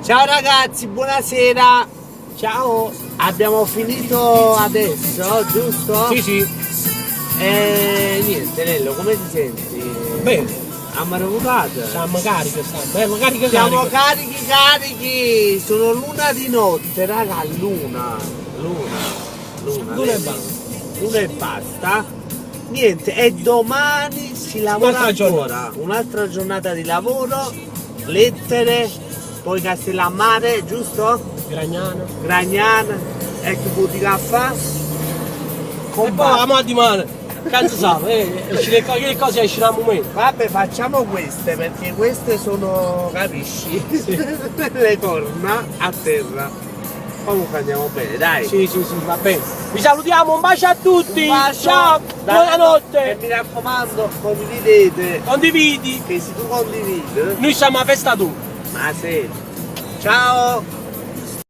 Ciao ragazzi, buonasera. Ciao. Abbiamo finito adesso, giusto? Sì. E niente, Nello, come ti senti? Bene. Ammaravutato? Siamo carichi, bello carico. Siamo carichi. Sono l'una di notte, raga, l'una e basta. L'una e basta. Niente, e domani si lavora ancora. Un'altra giornata di lavoro, lettere, poi Castellammare, giusto? Gragnano, ecco Buti Caffè. E poi la mattina, cazzo sa, che cose escono a momento. Vabbè, facciamo queste, perché queste sono, capisci? Sì. Le corna a terra. Comunque andiamo bene, dai. Sì, va bene. Vi salutiamo, un bacio a tutti. Un bacio. Ciao, buonanotte. E mi raccomando, condividete. Condividi. Che se tu condividi, Noi siamo a festa tu. ma sì. Ciao.